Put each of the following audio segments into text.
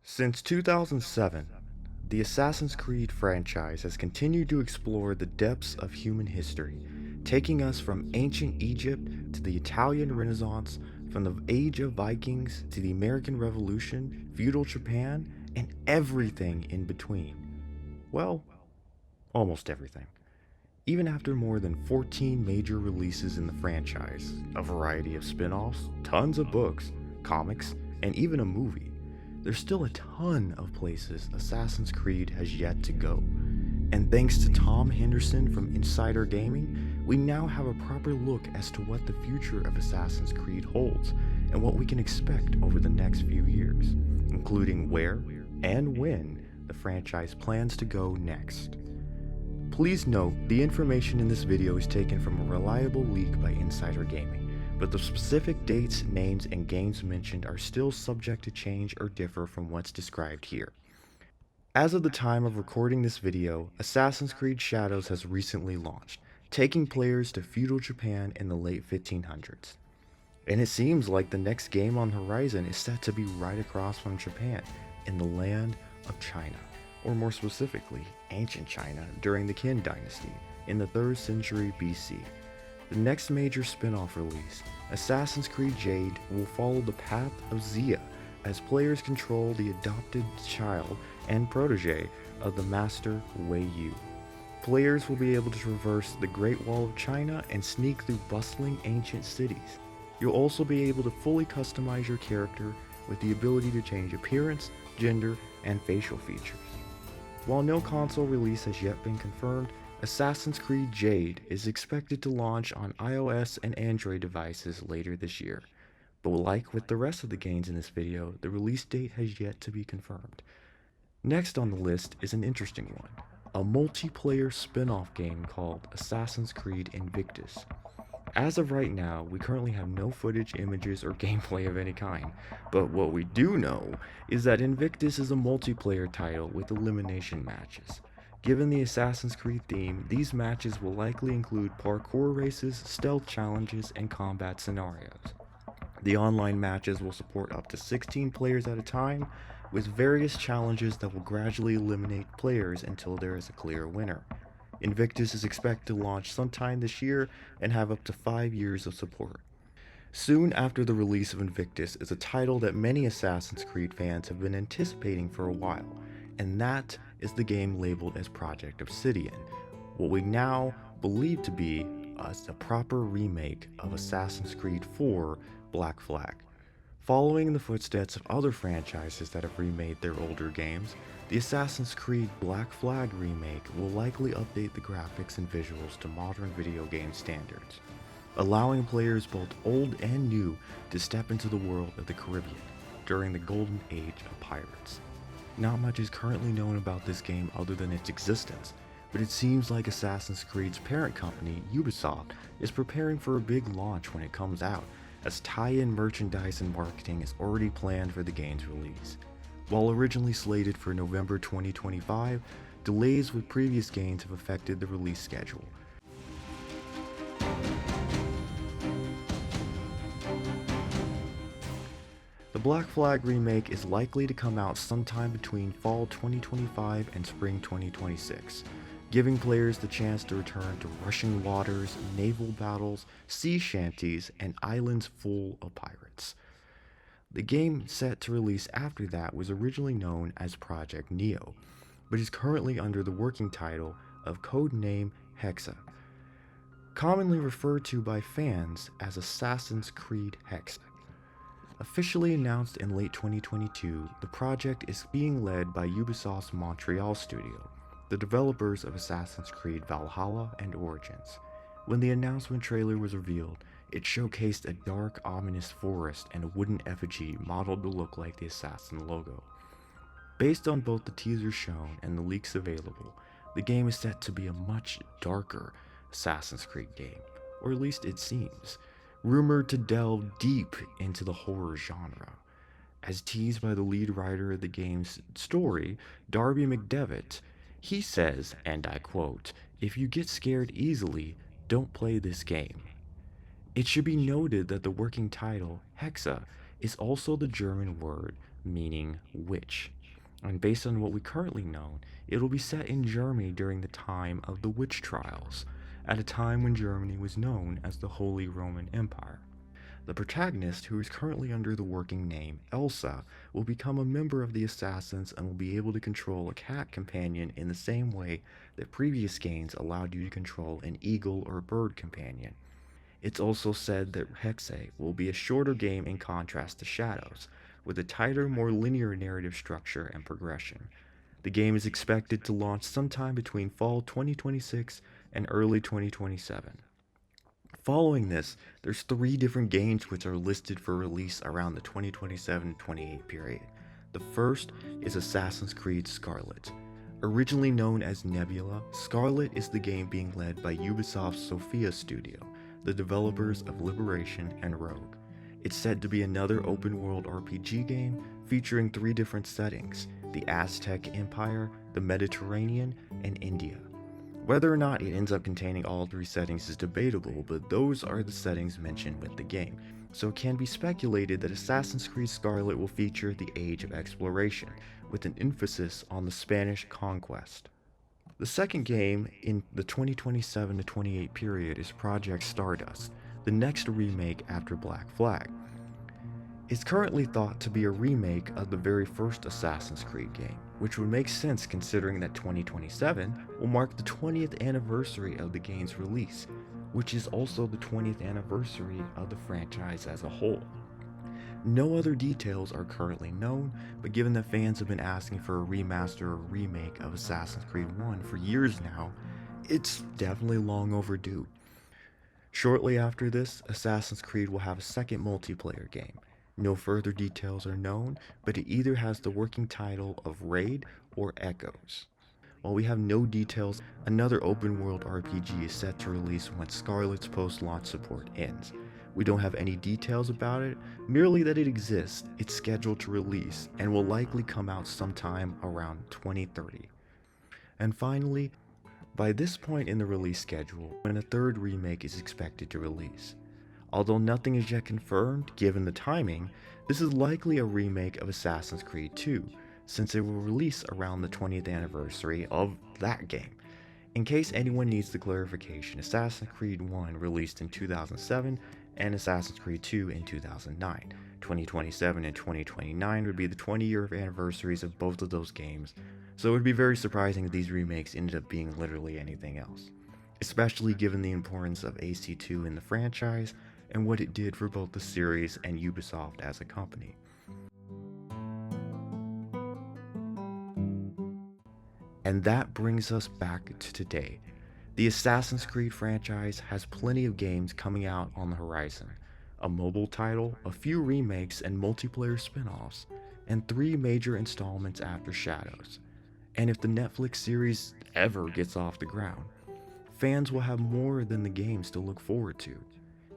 Since 2007, the Assassin's Creed franchise has continued to explore the depths of human history, taking us from ancient Egypt to the Italian Renaissance, from the Age of Vikings to the American Revolution, feudal Japan, and everything in between. Well, almost everything. Even after more than 14 major releases in the franchise, a variety of spin offs, tons of books, comics, and even a movie, there's still a ton of places Assassin's Creed has yet to go. And thanks to Tom Henderson from Insider Gaming, we now have a proper look as to what the future of Assassin's Creed holds and what we can expect over the next few years, including where and when the franchise plans to go next. Please note, the information in this video is taken from a reliable leak by Insider Gaming, but the specific dates, names, and games mentioned are still subject to change or differ from what's described here. As of the time of recording this video, Assassin's Creed Shadows has recently launched, taking players to feudal Japan in the late 1500s. And it seems like the next game on the horizon is set to be right across from Japan, in the land of China, or more specifically, ancient China during the Qin dynasty in the 3rd century BC. The next major spin-off release, Assassin's Creed Jade, will follow the path of Zia as players control the adopted child and protege of the master Wei Yu. Players will be able to traverse the Great Wall of China and sneak through bustling ancient cities. You'll also be able to fully customize your character with the ability to change appearance, gender, and facial features. While no console release has yet been confirmed, Assassin's Creed Jade is expected to launch on iOS and Android devices later this year. But like with the rest of the games in this video, the release date has yet to be confirmed. Next on the list is an interesting one, a multiplayer spin-off game called Assassin's Creed Invictus. As of right now, we currently have no footage, images, or gameplay of any kind, but what we do know is that Invictus is a multiplayer title with elimination matches. Given the Assassin's Creed theme, these matches will likely include parkour races, stealth challenges, and combat scenarios. The online matches will support up to 16 players at a time, with various challenges that will gradually eliminate players until there is a clear winner. Invictus is expected to launch sometime this year and have up to 5 years of support. Soon after the release of Invictus is a title that many Assassin's Creed fans have been anticipating for a while, and that is the game labeled as Project Obsidian, what we now believe to be a proper remake of Assassin's Creed 4 Black Flag. Following in the footsteps of other franchises that have remade their older games, the Assassin's Creed Black Flag remake will likely update the graphics and visuals to modern video game standards, allowing players both old and new to step into the world of the Caribbean during the golden age of pirates. Not much is currently known about this game other than its existence, but it seems like Assassin's Creed's parent company, Ubisoft, is preparing for a big launch when it comes out, as tie-in merchandise and marketing is already planned for the game's release. While originally slated for November 2025, delays with previous games have affected the release schedule. The Black Flag remake is likely to come out sometime between fall 2025 and spring 2026, giving players the chance to return to rushing waters, naval battles, sea shanties, and islands full of pirates. The game set to release after that was originally known as Project Neo, but is currently under the working title of Codename Hexe, commonly referred to by fans as Assassin's Creed Hexe. Officially announced in late 2022, the project is being led by Ubisoft's Montreal studio, the developers of Assassin's Creed Valhalla and Origins. When the announcement trailer was revealed, it showcased a dark, ominous forest and a wooden effigy modeled to look like the Assassin logo. Based on both the teasers shown and the leaks available, the game is set to be a much darker Assassin's Creed game, or at least it seems, rumored to delve deep into the horror genre. As teased by the lead writer of the game's story, Darby McDevitt, he says, and I quote, "If you get scared easily, don't play this game." It should be noted that the working title, Hexe, is also the German word meaning witch. And based on what we currently know, it will be set in Germany during the time of the witch trials, at a time when Germany was known as the Holy Roman Empire. The protagonist, who is currently under the working name Elsa, will become a member of the Assassins and will be able to control a cat companion in the same way that previous games allowed you to control an eagle or bird companion. It's also said that Hexe will be a shorter game in contrast to Shadows, with a tighter, more linear narrative structure and progression. The game is expected to launch sometime between fall 2026 and early 2027. Following this, there's 3 different games which are listed for release around the 2027-28 period. The first is Assassin's Creed Scarlet. Originally known as Nebula, Scarlet is the game being led by Ubisoft's Sophia Studio, the developers of Liberation and Rogue. It's said to be another open-world RPG game featuring 3 different settings: the Aztec Empire, the Mediterranean, and India. Whether or not it ends up containing all 3 settings is debatable, but those are the settings mentioned with the game, so it can be speculated that Assassin's Creed Scarlet will feature the Age of Exploration, with an emphasis on the Spanish conquest. The second game in the 2027-28 period is Project Stardust, the next remake after Black Flag. It's currently thought to be a remake of the very first Assassin's Creed game, which would make sense considering that 2027 will mark the 20th anniversary of the game's release, which is also the 20th anniversary of the franchise as a whole. No other details are currently known, but given that fans have been asking for a remaster or remake of Assassin's Creed 1 for years now, it's definitely long overdue. Shortly after this, Assassin's Creed will have a second multiplayer game. No further details are known, but it either has the working title of Raid or Echoes. While we have no details, another open-world RPG is set to release when Scarlet's post-launch support ends. We don't have any details about it, merely that it exists, it's scheduled to release, and will likely come out sometime around 2030. And finally, by this point in the release schedule, when a third remake is expected to release. Although nothing is yet confirmed, given the timing, this is likely a remake of Assassin's Creed 2, since it will release around the 20th anniversary of that game. In case anyone needs the clarification, Assassin's Creed 1 released in 2007 and Assassin's Creed 2 in 2009. 2027 and 2029 would be the 20-year anniversaries of both of those games, so it would be very surprising if these remakes ended up being literally anything else, especially given the importance of AC2 in the franchise and what it did for both the series and Ubisoft as a company. And that brings us back to today. The Assassin's Creed franchise has plenty of games coming out on the horizon. A mobile title, a few remakes and multiplayer spin-offs, and 3 major installments after Shadows. And if the Netflix series ever gets off the ground, fans will have more than the games to look forward to.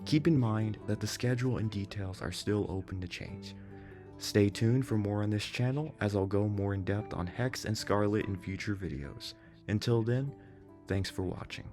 Keep in mind that the schedule and details are still open to change. Stay tuned for more on this channel, as I'll go more in depth on Hexe and Scarlet in future videos. Until then, thanks for watching.